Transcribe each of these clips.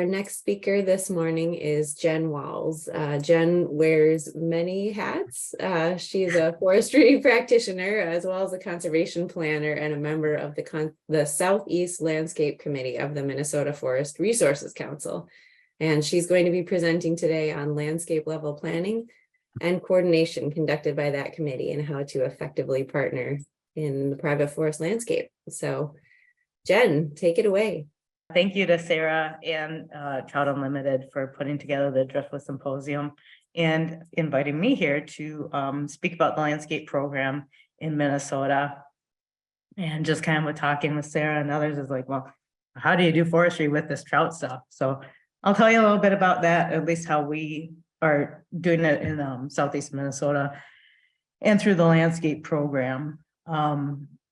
Our next speaker this morning is Jenn Wahls. Jenn wears many hats. She's a forestry practitioner as well as a conservation planner and a member of the Southeast Landscape Committee of the Minnesota Forest Resources Council. And she's going to be presenting today on landscape level planning and coordination conducted by that committee and how to effectively partner in the private forest landscape. So Jenn, take it away. Thank you to Sarah and Trout Unlimited for putting together the Driftless Symposium and inviting me here to speak about the landscape program in Minnesota. And just kind of talking with Sarah and others is like, well, how do you do forestry with this trout stuff? So I'll tell you a little bit about that, at least how we are doing it in Southeast Minnesota and through the landscape program.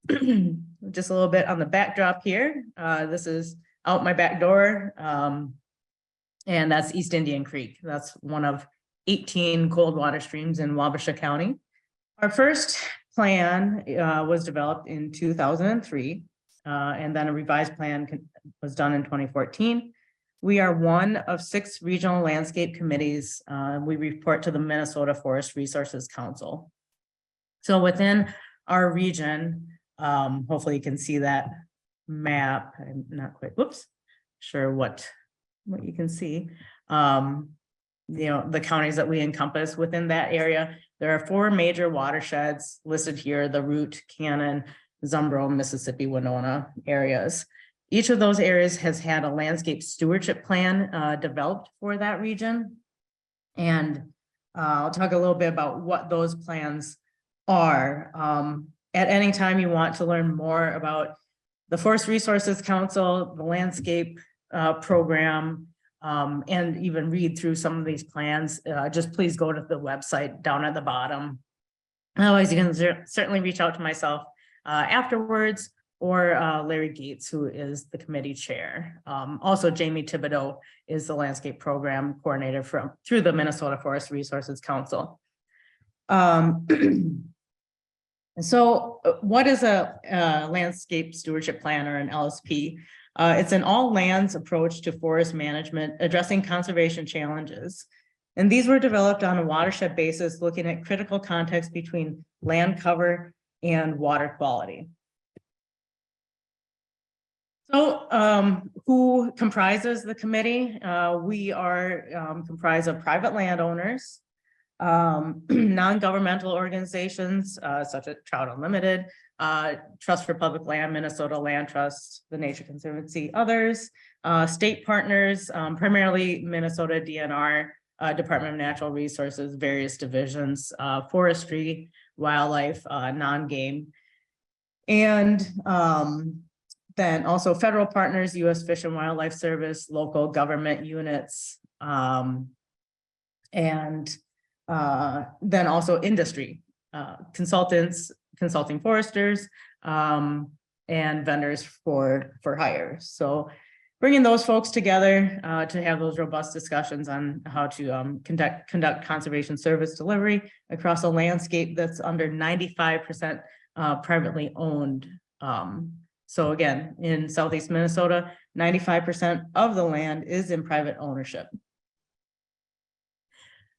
Just a little bit on the backdrop here. This is out my back door, and that's East Indian Creek. That's one of 18 cold water streams in Wabasha County. Our first plan was developed in 2003, and then a revised plan was done in 2014. We are one of 6 regional landscape committees. We report to the Minnesota Forest Resources Council. So within our region, hopefully you can see that map. I'm not quite, whoops, sure what you can see. The counties that we encompass within that area. There are 4 major watersheds listed here: the Root, Cannon, Zumbro, Mississippi, Winona areas. Each of those areas has had a landscape stewardship plan developed for that region. And I'll talk a little bit about what those plans are. At any time you want to learn more about the Forest Resources Council, the landscape program, and even read through some of these plans, just please go to the website down at the bottom. Otherwise, you can certainly reach out to myself afterwards, or Larry Gates, who is the committee chair. Also, Jamie Thibodeau is the landscape program coordinator through the Minnesota Forest Resources Council. So what is a landscape stewardship plan, or an LSP? It's an all lands approach to forest management, addressing conservation challenges. And these were developed on a watershed basis, looking at critical context between land cover and water quality. So who comprises the committee? We are comprised of private landowners, non-governmental organizations such as Trout Unlimited, Trust for Public Land, Minnesota Land Trust, the Nature Conservancy, others, state partners, primarily Minnesota DNR, Department of Natural Resources, various divisions, forestry, wildlife, non-game, and then also federal partners, U.S. Fish and Wildlife Service, local government units, and then also industry, consultants, consulting foresters, and vendors for hire. So bringing those folks together to have those robust discussions on how to conduct conservation service delivery across a landscape that's under 95% privately owned. So again, in Southeast Minnesota, 95% of the land is in private ownership.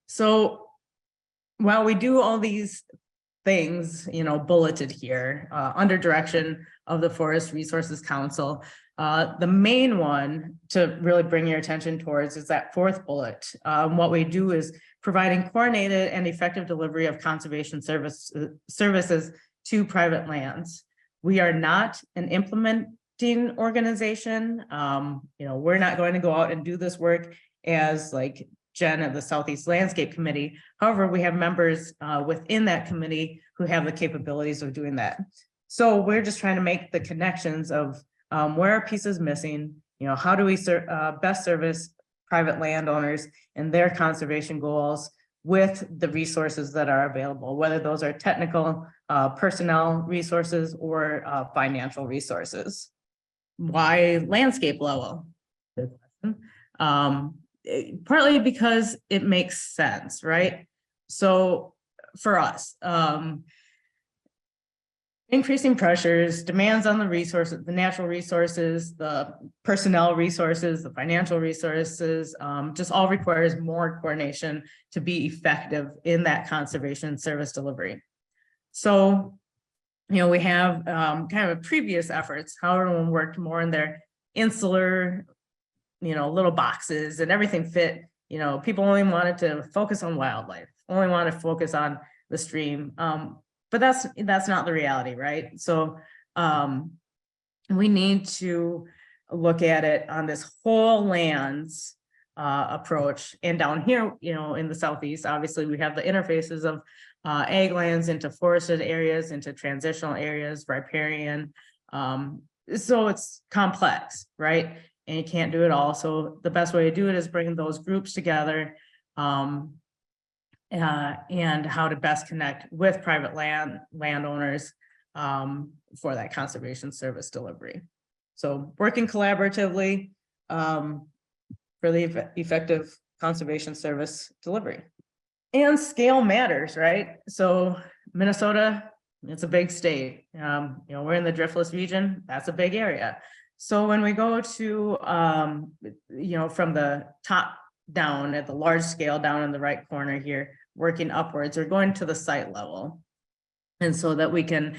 So while we do all these things, bulleted here under direction of the Forest Resources Council, the main one to really bring your attention towards is that 4th bullet. What we do is providing coordinated and effective delivery of conservation services to private lands. We are not an implementing organization. We're not going to go out and do this work as like Jenn of the Southeast Landscape Committee. However, we have members within that committee who have the capabilities of doing that. So we're just trying to make the connections of where are pieces missing, how do we best service private landowners and their conservation goals with the resources that are available, whether those are technical, personnel resources, or financial resources. Why landscape level? Good question. Partly because it makes sense, right? So for us, increasing pressures, demands on the resources, the natural resources, the personnel resources, the financial resources, just all requires more coordination to be effective in that conservation service delivery. So, we have kind of previous efforts, how everyone worked more in their insular, little boxes, and everything fit. People only wanted to focus on wildlife, only wanted to focus on the stream. But that's not the reality, right? So we need to look at it on this whole lands approach. And down here, in the Southeast, obviously we have the interfaces of ag lands into forested areas, into transitional areas, riparian. So it's complex, right? And you can't do it all. So the best way to do it is bring those groups together, and how to best connect with private landowners for that conservation service delivery. So working collaboratively for the effective conservation service delivery. And scale matters, right? So Minnesota, it's a big state. We're in the Driftless region. That's a big area. So when we go to, from the top down at the large scale down in the right corner here, working upwards or going to the site level. And so that we can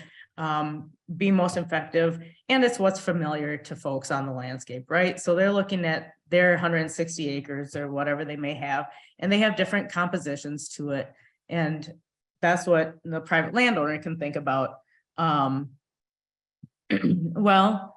be most effective. And it's what's familiar to folks on the landscape, right? So they're looking at their 160 acres or whatever they may have, and they have different compositions to it. And that's what the private landowner can think about. Well,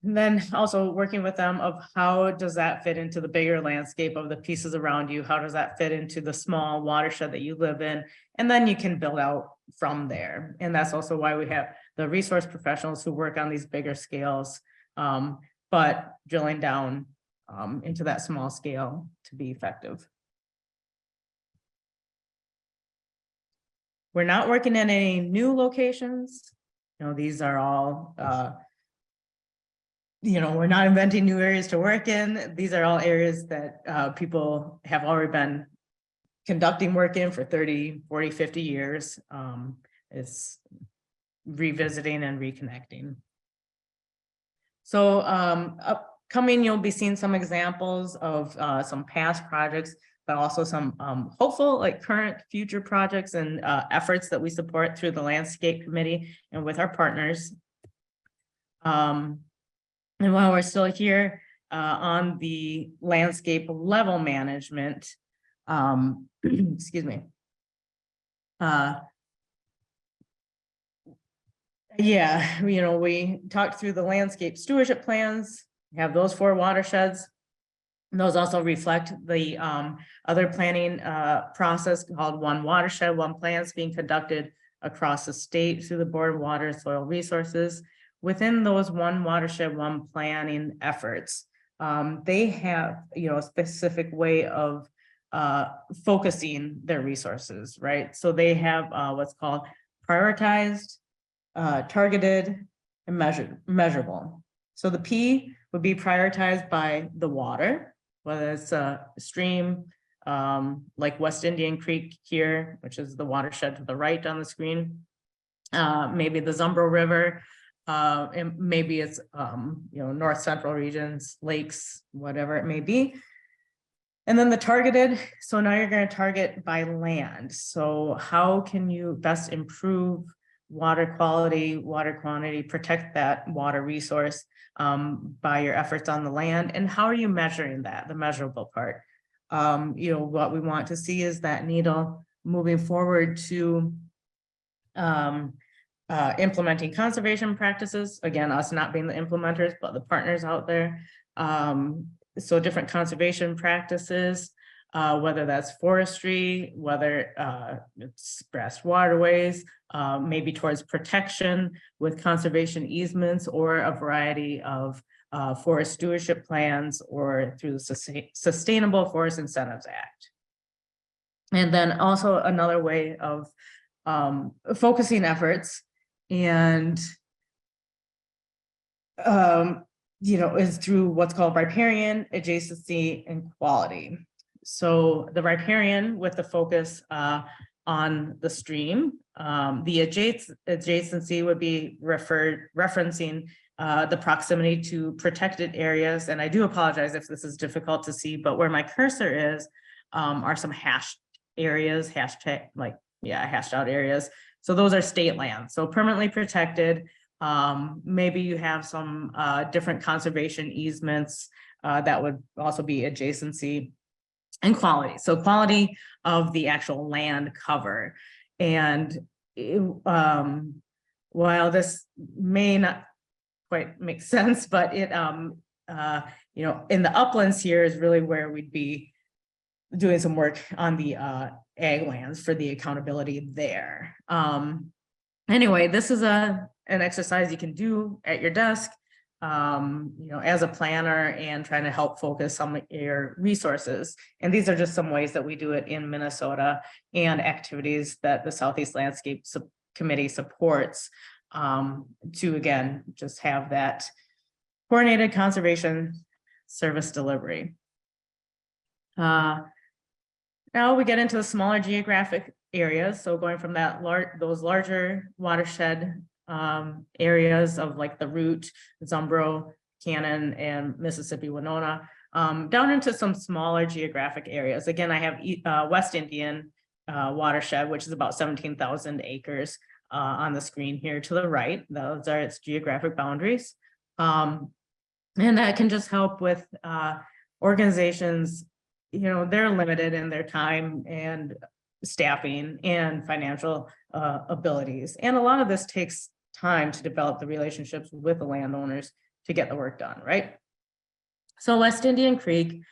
and then also working with them of how does that fit into the bigger landscape of the pieces around you? How does that fit into the small watershed that you live in? And then you can build out from there. And that's also why we have the resource professionals who work on these bigger scales, but drilling down into that small scale to be effective. We're not working in any new locations. These are all we're not inventing new areas to work in. These are all areas that people have already been conducting work in for 30, 40, 50 years. It's revisiting and reconnecting. So upcoming, you'll be seeing some examples of some past projects, but also some hopeful, like current future projects and efforts that we support through the Landscape Committee and with our partners. And while we're still here on the landscape level management, excuse me. Yeah, we talked through the landscape stewardship plans, we have those 4 watersheds. And those also reflect the other planning process called One Watershed, One Plans being conducted across the state through the Board of Water and Soil Resources. Within those One Watershed, One Planning efforts, they have, a specific way of focusing their resources, right? So they have what's called prioritized, targeted, and measurable. So the P would be prioritized by the water, whether it's a stream like West Indian Creek here, which is the watershed to the right on the screen, maybe the Zumbro River, and maybe it's north central regions, lakes, whatever it may be. And then the targeted, so now you're going to target by land. So how can you best improve water quality, water quantity, protect that water resource by your efforts on the land? And how are you measuring that, the measurable part? What we want to see is that needle moving forward to implementing conservation practices. Again, us not being the implementers, but the partners out there. So different conservation practices, whether that's forestry, whether it's grass waterways, maybe towards protection with conservation easements, or a variety of forest stewardship plans, or through the Sustainable Forest Incentives Act. And then also another way of focusing efforts and is through what's called riparian, adjacency, and quality. So the riparian with the focus on the stream. The adjacency would be referencing the proximity to protected areas. And I do apologize if this is difficult to see, but where my cursor is are some hashed areas, hashed out areas. So those are state lands, so permanently protected. Maybe you have some different conservation easements that would also be adjacency, and quality. So quality of the actual land cover. And while this may not quite make sense, but it, you know, in the uplands here is really where we'd be doing some work on the ag lands for the accountability there. Anyway, this is an exercise you can do at your desk, you know, as a planner and trying to help focus some of your resources. And these are just some ways that we do it in Minnesota and activities that the Southeast Landscape Committee supports to, again, just have that coordinated conservation service delivery. Now we get into the smaller geographic areas. So going from that those larger watershed areas of like the Root, Zumbro, Cannon, and Mississippi Winona, down into some smaller geographic areas. Again, I have West Indian watershed, which is about 17,000 acres on the screen here to the right. Those are its geographic boundaries. And that can just help with organizations, you know, they're limited in their time and staffing and financial abilities. And a lot of this takes time to develop the relationships with the landowners to get the work done, right? So West Indian Creek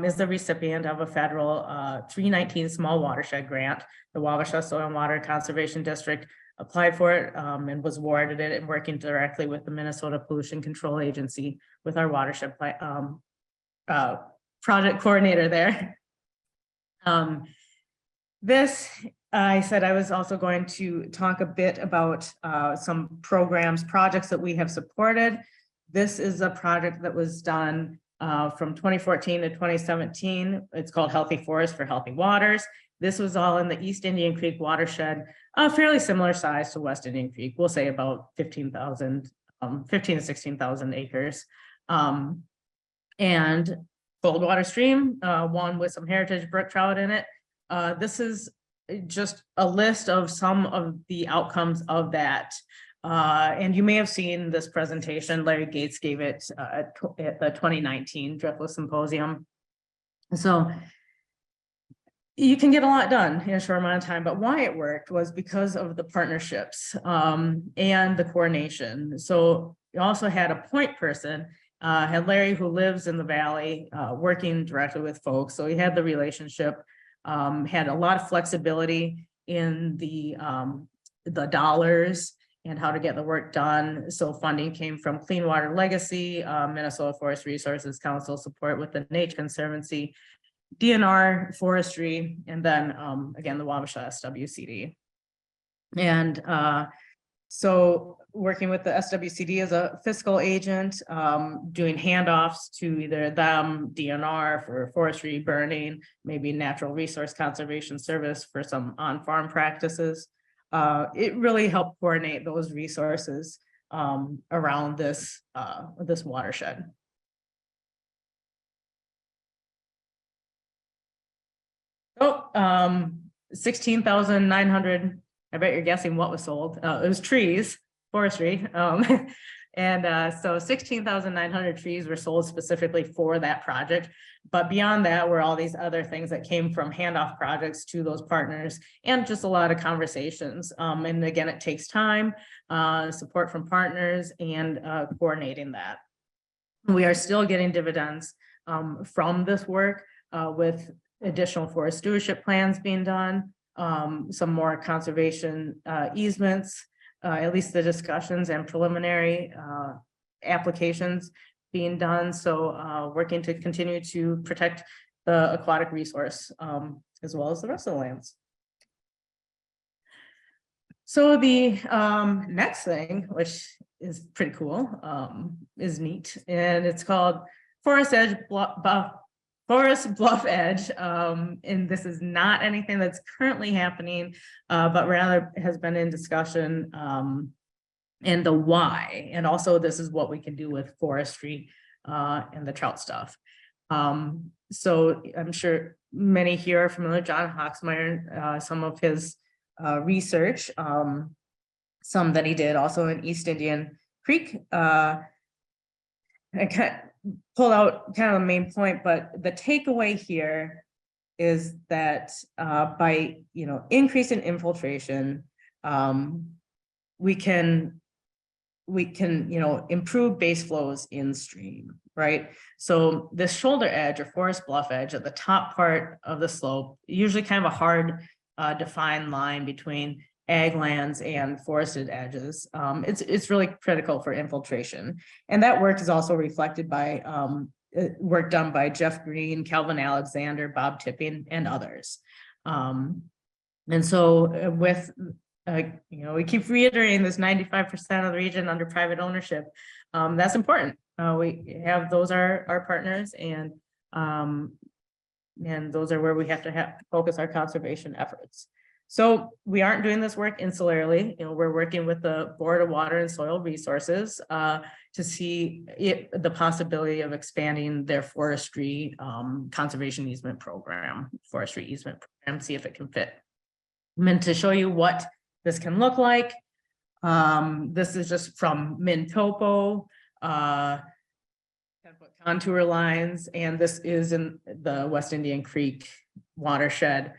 is the recipient of a federal 319 small watershed grant. The Wabasha Soil and Water Conservation District applied for it and was awarded it, and working directly with the Minnesota Pollution Control Agency with our watershed project coordinator there. I said I was also going to talk a bit about some projects that we have supported. This is a project that was done from 2014 to 2017. It's called Healthy Forests for Healthy Waters. This was all in the East Indian Creek watershed, fairly similar size to West Indian Creek. We'll say about 15 to 16,000 acres. And cold water stream, one with some heritage brook trout in it. This is just a list of some of the outcomes of that. And you may have seen this presentation. Larry Gates gave it at the 2019 Driftless Symposium. So you can get a lot done in a short amount of time, but why it worked was because of the partnerships and the coordination. So you also had a point person, had Larry, who lives in the Valley, working directly with folks. So he had the relationship, had a lot of flexibility in the dollars and how to get the work done. So funding came from Clean Water Legacy, Minnesota Forest Resources Council support with the Nature Conservancy, DNR Forestry, and then again, the Wabasha SWCD. And so working with the SWCD as a fiscal agent, doing handoffs to either them, DNR for forestry burning, maybe natural resource conservation service for some on-farm practices. It really helped coordinate those resources around this watershed. Oh, 16,900. I bet you're guessing what was sold. It was trees, forestry. And so 16,900 trees were sold specifically for that project. But beyond that were all these other things that came from handoff projects to those partners, and just a lot of conversations. And again, it takes time, support from partners, and coordinating that. We are still getting dividends from this work with additional forest stewardship plans being done, some more conservation easements, at least the discussions and preliminary applications being done. So working to continue to protect the aquatic resource as well as the rest of the lands. So the next thing, which is pretty cool, is neat, and it's called Forest Edge Forest Bluff Edge, and this is not anything that's currently happening, but rather has been in discussion, and the why, and also this is what we can do with forestry and the trout stuff. So I'm sure many here are familiar with John Hawksmeyer, some of his research, some that he did also in East Indian Creek. I kind of pulled out kind of the main point, but the takeaway here is that by increasing infiltration, we can improve base flows in stream, right? So this shoulder edge or forest bluff edge at the top part of the slope, usually kind of a hard defined line between ag lands and forested edges. It's really critical for infiltration. And that work is also reflected by work done by Jeff Green, Calvin Alexander, Bob Tipping, and others. And so with we keep reiterating this 95% of the region under private ownership. That's important. We have those are our partners, and those are where we have to focus our conservation efforts. So we aren't doing this work insularly. We're working with the Board of Water and Soil Resources to see the possibility of expanding their forestry conservation easement program, see if it can fit. I'm meant to show you what this can look like. This is just from Mintopo, contour lines, and this is in the West Indian Creek watershed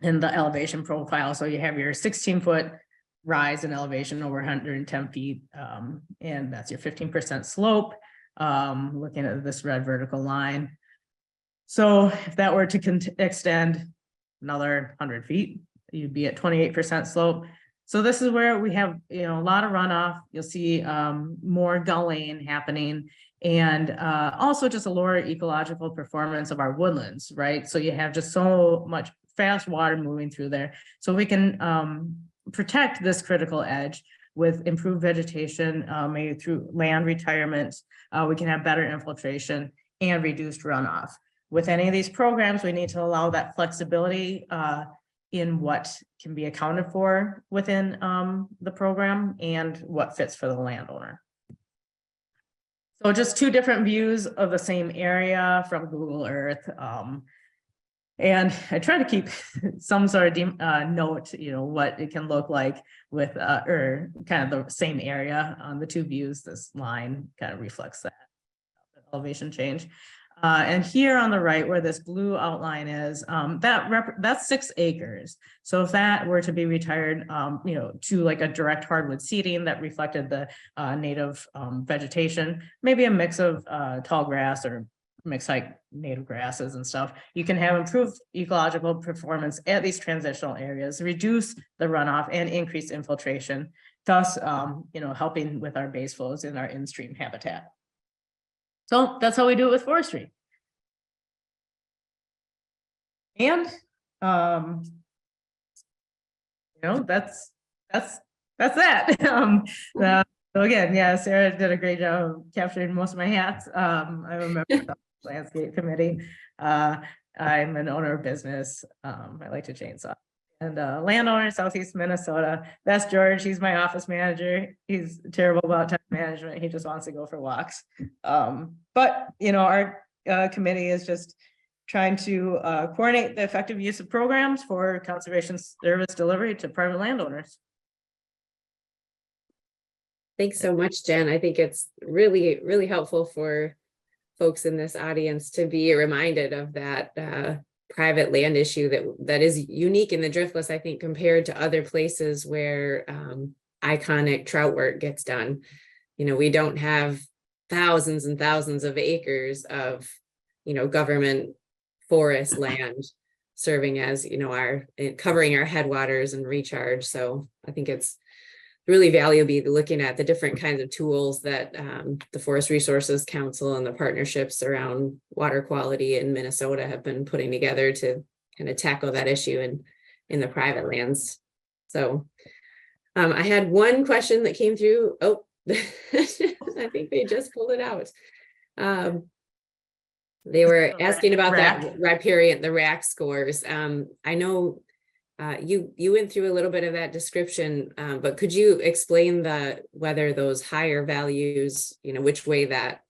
in the elevation profile. So you have your 16-foot rise in elevation over 110 feet, and that's your 15% slope, looking at this red vertical line. So if that were to extend another 100 feet, you'd be at 28% slope. So this is where we have, a lot of runoff. You'll see more gullying happening, and also just a lower ecological performance of our woodlands, right? So you have just so much fast water moving through there. So we can protect this critical edge with improved vegetation, maybe through land retirement. We can have better infiltration and reduced runoff. With any of these programs, we need to allow that flexibility in what can be accounted for within the program and what fits for the landowner. So just two different views of the same area from Google Earth. And I try to keep some sort of note, what it can look like with, or kind of the same area on the two views. This line kind of reflects that elevation change. And here on the right, where this blue outline is, that's 6 acres. So if that were to be retired, to like a direct hardwood seeding that reflected the native vegetation, maybe a mix of tall grass or mixed like native grasses and stuff, you can have improved ecological performance at these transitional areas, reduce the runoff and increase infiltration, thus, helping with our base flows in our in-stream habitat. So that's how we do it with forestry. And, that's that. So again, yeah, Sarah did a great job of capturing most of my hats. I'm a member of the landscape committee. I'm an owner of business. I like to chainsaw. And landowner in Southeast Minnesota. That's George. He's my office manager. He's terrible about time management. He just wants to go for walks. But our committee is just trying to coordinate the effective use of programs for conservation service delivery to private landowners. Thanks so much, Jen. I think it's really, really helpful for folks in this audience to be reminded of that private land issue that is unique in the Driftless, I think, compared to other places where iconic trout work gets done. We don't have thousands and thousands of acres of, government forest land serving as, our covering our headwaters and recharge. So I think it's really valuable looking at the different kinds of tools that the Forest Resources Council and the partnerships around water quality in Minnesota have been putting together to kind of tackle that issue in the private lands. So I had one question that came through. Oh, I think they just pulled it out. They were The asking about that rack. riparian, the rack scores. I know you went through a little bit of that description, but could you explain whether those higher values, which way that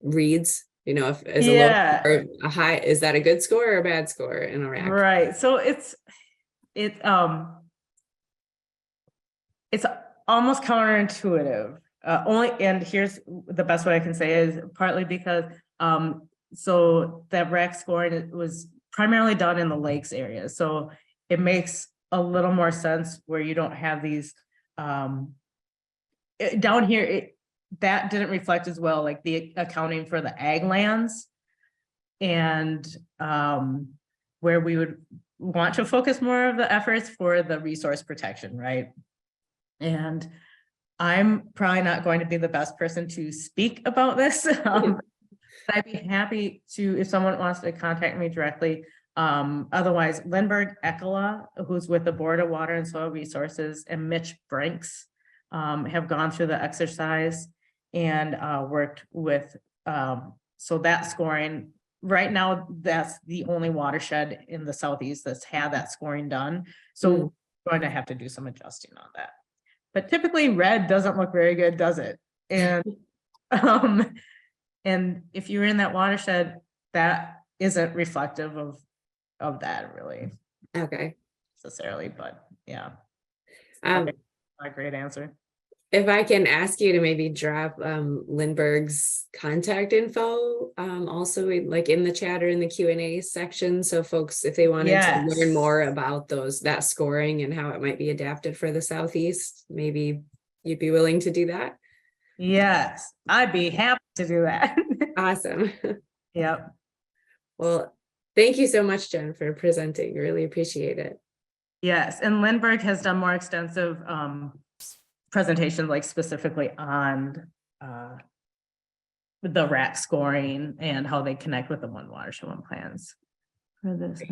reads, if as a low Yeah, or a high, is that a good score or a bad score in a rack? right. So it's almost counterintuitive. And here's the best way I can say is partly because so that rack scoring was primarily done in the lakes area. So it makes a little more sense where you don't have these down here, that didn't reflect as well, like the accounting for the ag lands. And where we would want to focus more of the efforts for the resource protection, right? And I'm probably not going to be the best person to speak about this. I'd be happy to, if someone wants to contact me directly. Otherwise, Lindbergh Ekela, who's with the Board of Water and Soil Resources, and Mitch Brinks have gone through the exercise and worked with, so that scoring, right now, that's the only watershed in the Southeast that's had that scoring done. So we're going to have to do some adjusting on that. But typically red doesn't look very good, does it? And and if you're in that watershed, that isn't reflective of that really. Okay. Necessarily, but yeah. A Great answer. If I can ask you to maybe drop Lindbergh's contact info, also like in the chat or in the Q&A section, so folks, if they wanted to learn more about that scoring and how it might be adapted for the Southeast, maybe you'd be willing to do that. Yes, I'd be happy to do that. Awesome. Yep. Well, thank you so much, Jen, for presenting. Really appreciate it. Yes, and Lindbergh has done more extensive presentations, like specifically on the rack scoring and how they connect with the one watershed, one plans for this.